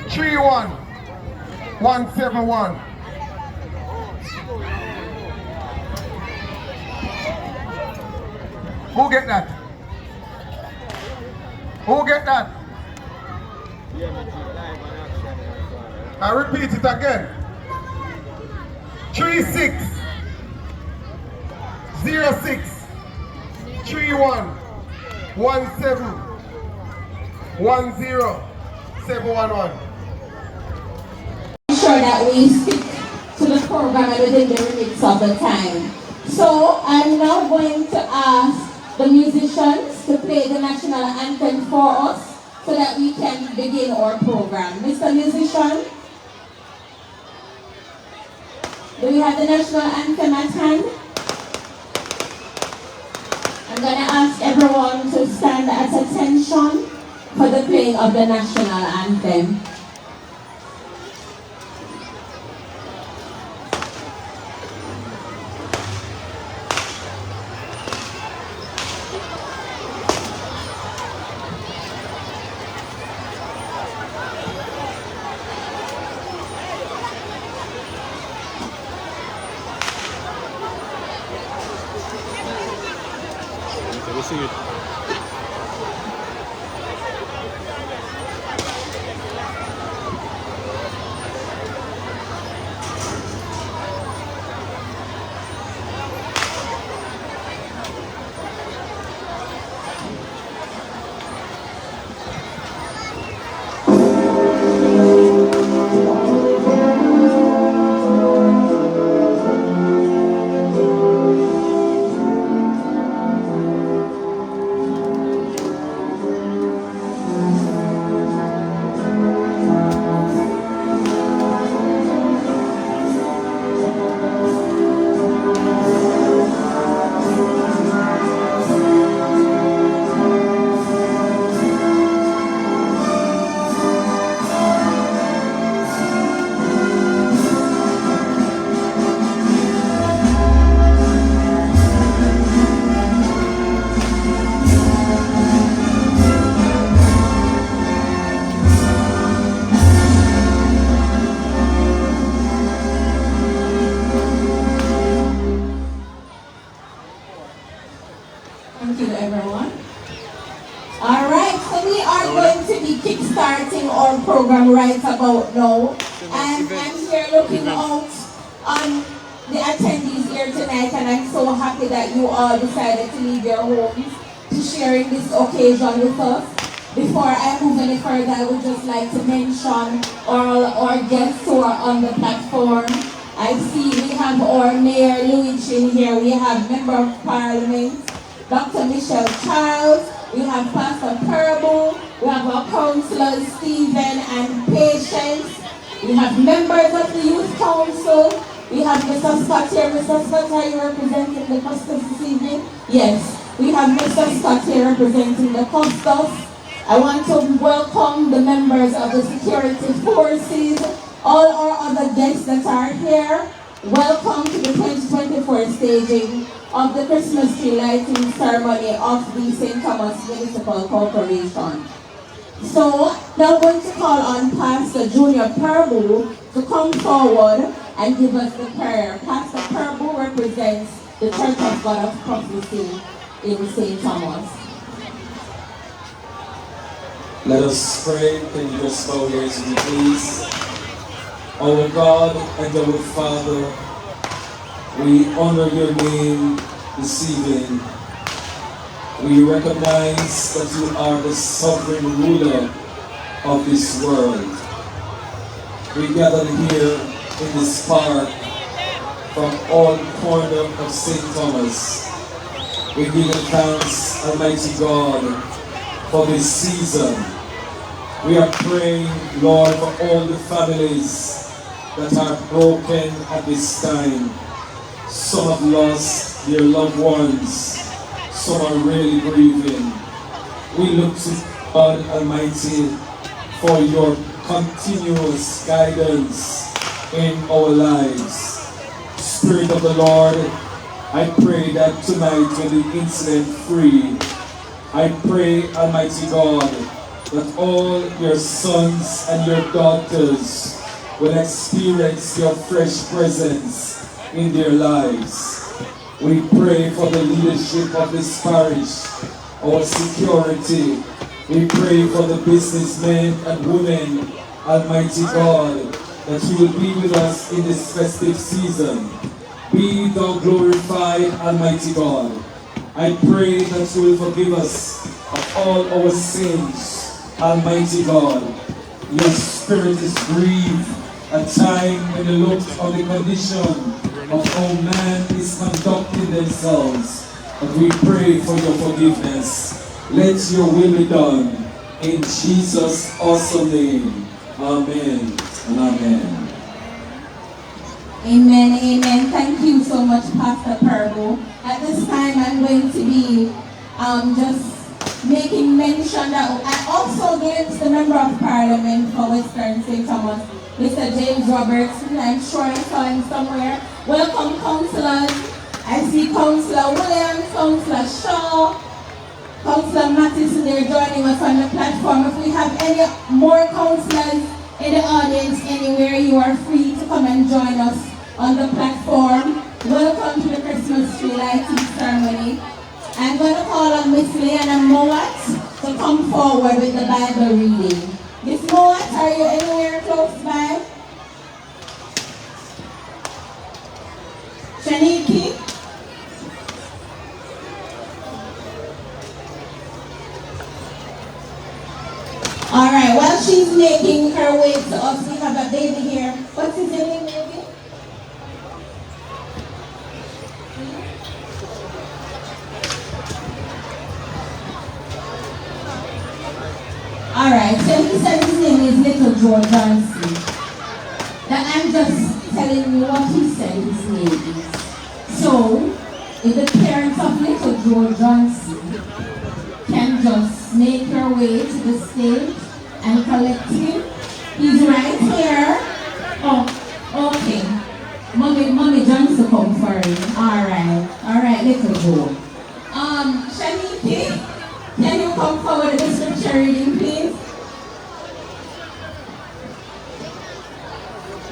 31 171. Who get that? Who get that? I repeat it again. 36 06 31 17 10 711. I'm sure that we stick to the program and within the limits of the time. So I'm now going to ask the musicians to play the national anthem for us so that we can begin our program. Mr. Musician, do we have the national anthem at hand? I'm going to ask everyone to stand at attention for the playing of the national anthem. We'll see you. Thank you, everyone. All right, so we are going to be kickstarting our program right about now. And I'm here looking out on the attendees here tonight, and I'm so happy that you all decided to leave your homes to sharing this occasion with us. Before I move any further, I would just like to mention all our guests who are on the platform. I see we have our Mayor Luigi in here, we have Member of Parliament, Dr. Michelle Charles, we have Pastor Parable, we have our councillors Stephen and Patience, we have members of the Youth Council, we have Mr. Scott here. Mr. Scott, are you representing the Custos this evening? Yes, we have Mr. Scott here representing the Custos. I want to welcome the members of the security forces, all our other guests that are here. Welcome to the 2024 staging of the Christmas tree lighting ceremony of the St. Thomas Municipal Corporation. So, now I'm going to call on Pastor Junior Parable to come forward and give us the prayer. Pastor Parable represents the Church of God of Prophecy in St. Thomas. Let us pray. Can you just bow your heads with me, please? Our God and our Father, we honor your name this evening. We recognize that you are the sovereign ruler of this world. We gather here in this park from all corners of St. Thomas. We give you thanks, Almighty God, for this season. We are praying, Lord, for all the families that are broken at this time. Some have lost their loved ones. Some are really grieving. We look to God Almighty for your continuous guidance in our lives. Spirit of the Lord, I pray that tonight will be incident free. I pray, Almighty God, that all your sons and your daughters will experience your fresh presence in their lives. We pray for the leadership of this parish, our security. We pray for the businessmen and women, Almighty God, that you will be with us in this festive season. Be thou glorified, Almighty God. I pray that you will forgive us of all our sins, Almighty God. Your spirit is grieved at time when you look on the condition of how man is conducting themselves. But we pray for your forgiveness. Let your will be done. In Jesus' awesome name. Amen and amen. Amen, amen. Thank you so much, Pastor Parbo. At this time, I'm going to be just making mention that I also glimpsed the Member of Parliament for Western St. Thomas, Mr. James Robertson. I'm sure I saw him somewhere. Welcome, councillors. I see Councillor Williams, Councillor Shaw, Councillor Mattison, they're joining us on the platform. If we have any more councillors in the audience anywhere, you are free to come and join us on the platform. Welcome to the Christmas tree lighting ceremony. I'm going to call on Miss Leanna Mowat to come forward with the Bible reading. Miss Mowat, are you anywhere close by? Shaniki? Alright, while she's making her way to us, we have a baby here. What's his name, baby? Alright, so he said his name is Little Joe Johnson. Now I'm just telling you what he said his name is. So, if the parents of Little Joe Johnson can just make her way to the stage and collect him. He's right here. Oh, okay. Mommy Johnson come for him. Alright, Little Joe. Shaniki, can you come forward with the scripture reading, please?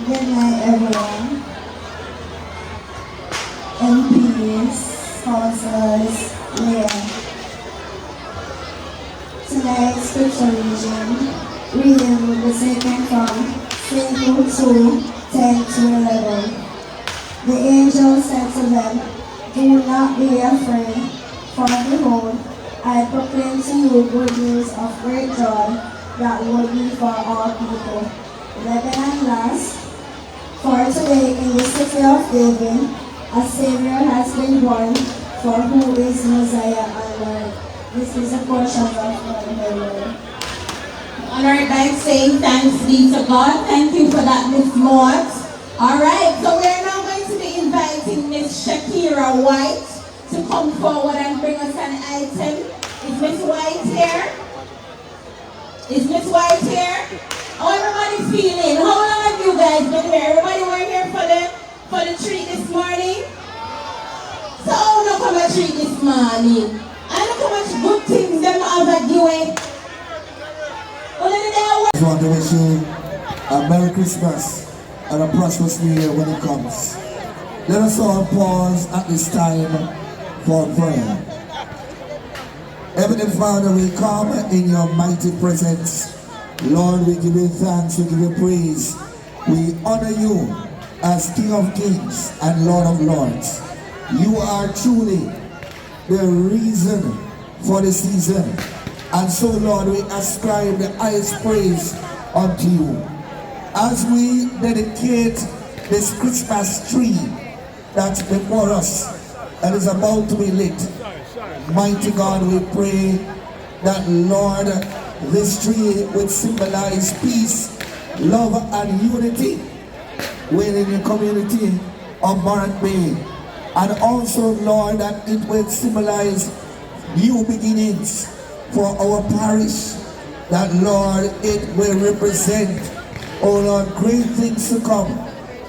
Good night, everyone. MPs, sponsors, Leah. Tonight's scripture reading will be taken from St. Luke 2:10-11. The angel said to them, "Do not be afraid, for behold, I proclaim to you good news of great joy that will be for all people. 11 and last, for today in the city of David, a Savior has been born, for who is Messiah and Lord." This is a portion of my word. Alright, by saying thanks be to God. Thank you for that, Miss Mott. Alright, so we're now going to be inviting Miss Shakira White to come forward and bring us an item. Is Miss White here? Is Miss White here? How everybody feeling? How long have you guys been here? Everybody were here for the treat this morning? So how do you come a treat this morning? I look how much good things them have at you. I just want to wish you a Merry Christmas and a prosperous New Year when it comes. Let us all pause at this time for prayer. Heavenly Father, we come in your mighty presence. Lord, we give you thanks, we give you praise. We honor you as King of Kings and Lord of Lords. You are truly the reason for the season. And so, Lord, we ascribe the highest praise unto you. As we dedicate this Christmas tree that's before us and is about to be lit, mighty God, we pray that, Lord, this tree would symbolize peace, love, and unity within the community of Barrett Bay. And also, Lord, that it will symbolize new beginnings for our parish. That, Lord, it will represent, oh Lord, great things to come.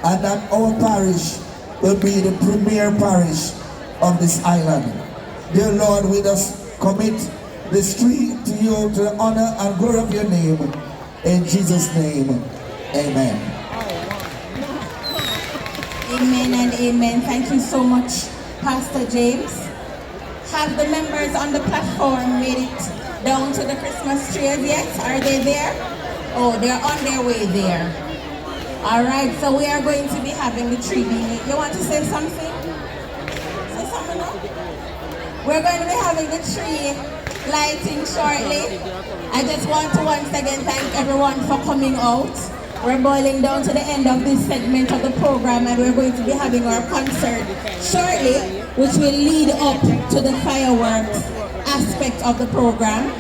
And that our parish will be the premier parish of this island. Dear Lord, we just commit this tree to you to the honor and glory of your name. In Jesus' name, amen. Amen and amen. Thank you so much, Pastor James. Have the members on the platform made it down to the Christmas tree as yet? Are they there? Oh, they're on their way there. All right, so we are going to be having the tree being lit. You want to say something? Say something now? We're going to be having the tree lighting shortly. I just want to once again thank everyone for coming out. We're boiling down to the end of this segment of the program, and we're going to be having our concert shortly, which will lead up to the fireworks aspect of the program.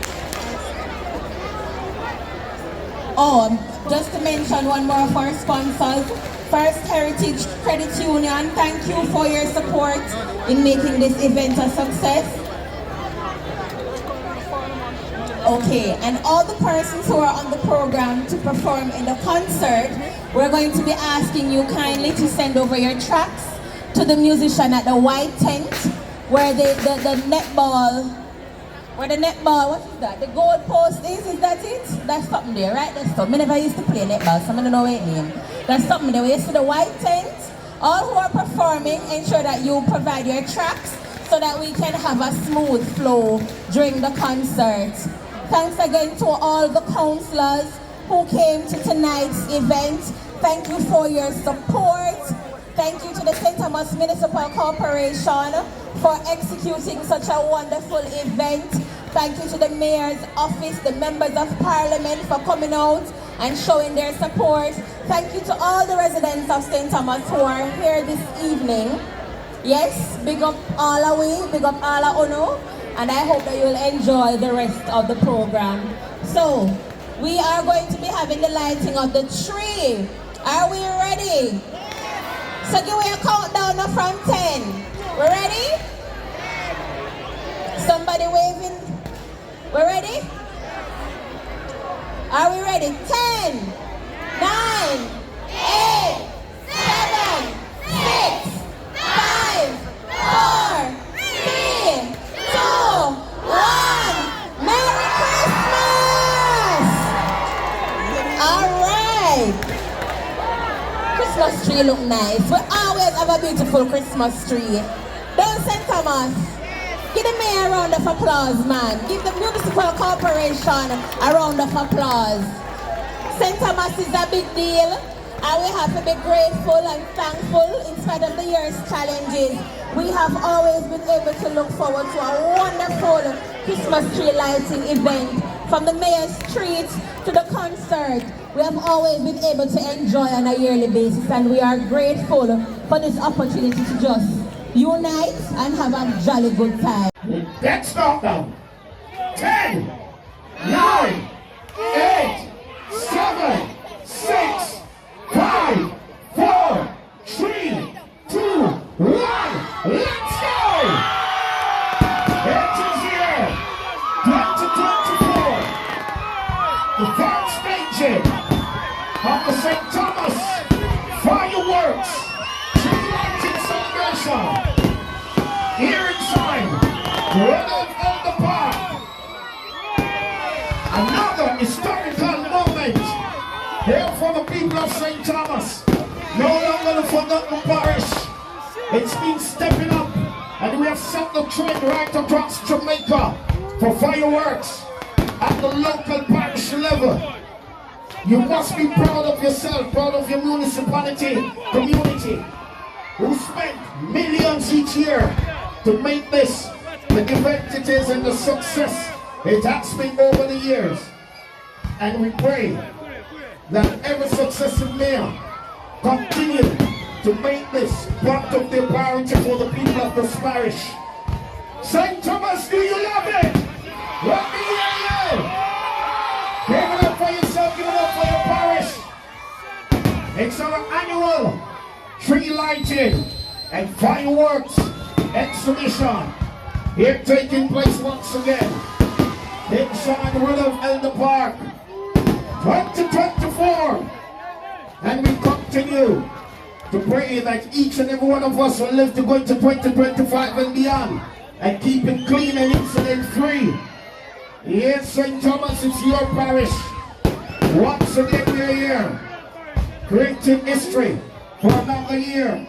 Oh, just to mention one more of our sponsors. First Heritage Credit Union, thank you for your support in making this event a success. Okay, and all the persons who are on the program to perform in the concert, we're going to be asking you kindly to send over your tracks to the musician at the white tent where the netball, what is that? The goal post is that it? That's something there, right? That's something. I never used to play netball, so I don't know what it means. That's something there. We see the white tent. All who are performing, ensure that you provide your tracks so that we can have a smooth flow during the concert. Thanks again to all the counselors who came to tonight's event. Thank you for your support. Thank you to the St. Thomas Municipal Corporation for executing such a wonderful event. Thank you to the Mayor's Office, the Members of Parliament for coming out and showing their support. Thank you to all the residents of St. Thomas who are here this evening. Yes, big up all our way, big up all our Ono. And I hope that you will enjoy the rest of the program. So, we are going to be having the lighting of the tree. Are we ready? So give me a countdown from 10. We ready? Somebody waving. We ready? Are we ready? 10, 9, 8, 7, 6, 5, 4, 3, 2, 1. Merry Christmas! All right. Christmas tree look nice. We always have a beautiful Christmas tree. Don't St. Thomas. Give the mayor a round of applause, man. Give the municipal corporation a round of applause. St. Thomas is a big deal, and we have to be grateful and thankful in spite of the year's challenges. We have always been able to look forward to a wonderful Christmas tree lighting event. From the mayor's street to the concert, we have always been able to enjoy on a yearly basis, and we are grateful for this opportunity to just unite and have a jolly good time. Let's start now. 10, 9, 8, 7, 6, 5, 4, 3, 2, 1. Let's go! It is here, 2024. The third staging of the St. Thomas fireworks tree lighting celebration. Here inside Rudolph on the park. Another historical moment here for the people of St. Thomas. No longer the forgotten parish. It's been stepping up, and we have set the trend right across Jamaica for fireworks at the local parish level. You must be proud of yourself, proud of your municipality, community, who spent millions each year to make this the event it is and the success it has been over the years. And we pray that every successive mayor continue to make this part of their priority for the people of this parish. St. Thomas, do you love it? Let me hear you! Give it up for yourself, give it up for your parish. It's our annual tree lighting and fireworks exhibition here taking place once again inside Rudolph Elder Park 2024, and we continue to pray that each and every one of us will live to go into 2025 and beyond, and keep it clean and incident free. Yes, St. Thomas, it's your parish. Once again, we're here, creating history for another year.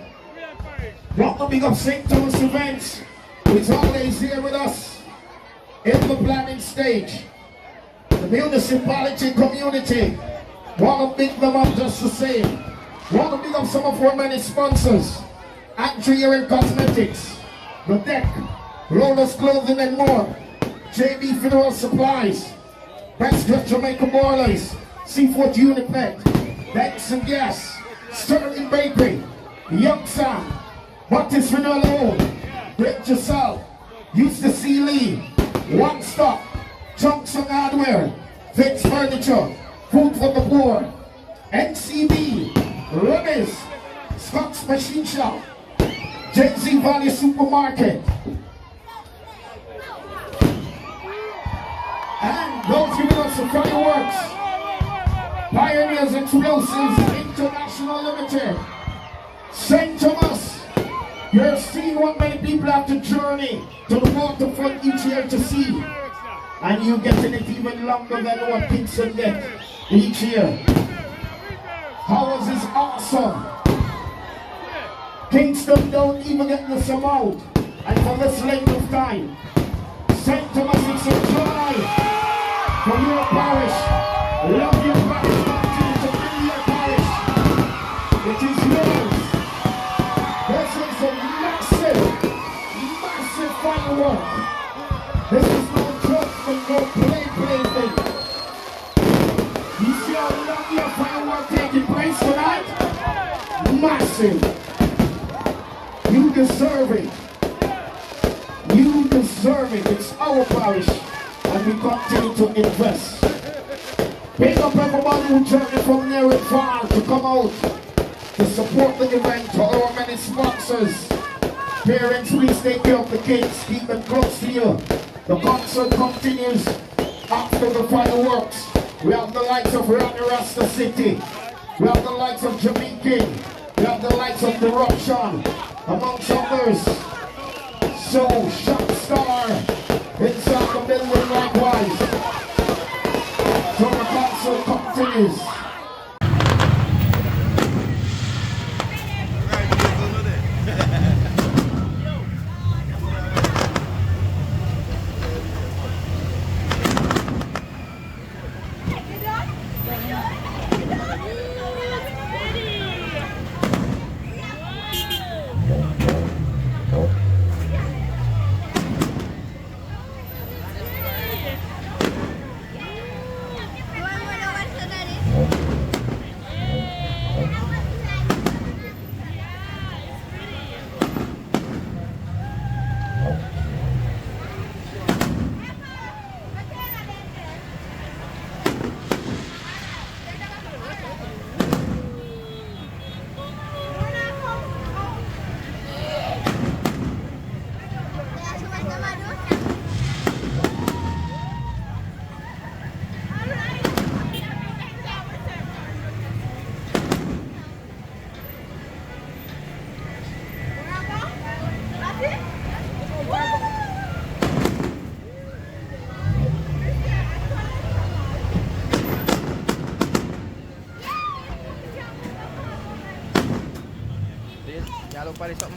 Welcoming of St. Thomas events, who's always here with us in the planning stage. The municipality community, want to big them up just the same. Want to big up some of our many sponsors. Andrea and Cosmetics, The Deck, Rollers Clothing and more. JB Funeral Supplies, Best Jamaica Boilers, Seafood Unipet, Banks and Gas, Sterling Bakery, Young Sam, Baptist Funeral Home, Great Giselle, Used to See Lee, One Stop, Junction Hardware, Fix Furniture, Food for the Poor, NCB, Runners, Scott's Machine Shop, JZ Valley Supermarket, and those giving us the fireworks, Pioneers Explosives International Limited, St. Thomas. You're seeing what many people have to journey to the waterfront each year to see, and you're getting it even longer than what Kingston get each year. Howard is awesome. Kingston don't even get this amount, and for this length of time. St. Thomas, it's a joy from your parish. Love your parish, continue to bring your parish. It is yours. This is a massive, massive firework. This is no joke and no play thing. You see how long your firework taking place tonight? Massive. You deserve it. You deserve it. It's our parish, and we continue to invest. Pick up everybody who journeyed from near and far to come out to support the event. To our many sponsors, parents, please take care of the kids. Keep them close to you. The concert continues after the fireworks. We have the lights of Rasta City. We have the lights of Jamaican. We have the lights of the Eruption, amongst others. So, Shot Star inside the building likewise. So the concert continues. Jangan lupa besok.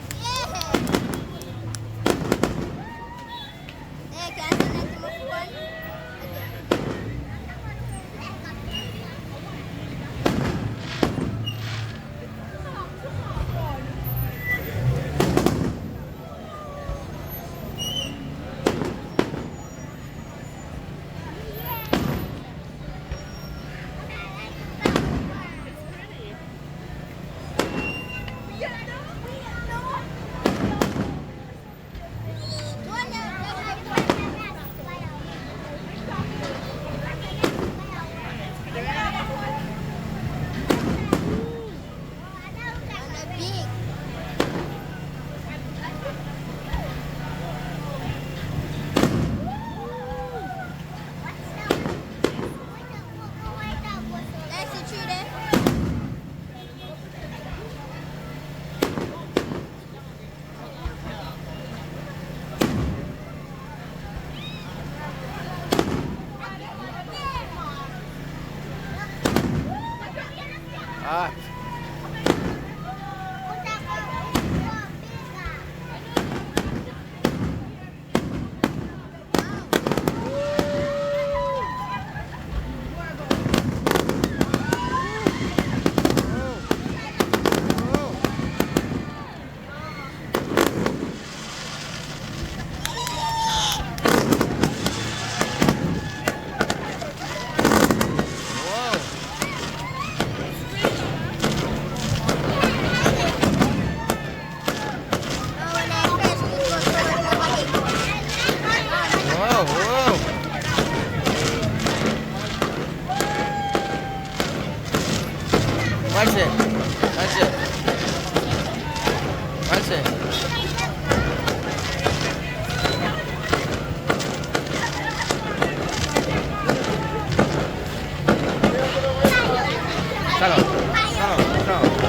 Ah. Whoa, whoa. Watch it. Watch it. Watch it. Salo. Salo. Salo.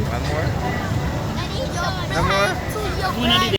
One more. One more. One more.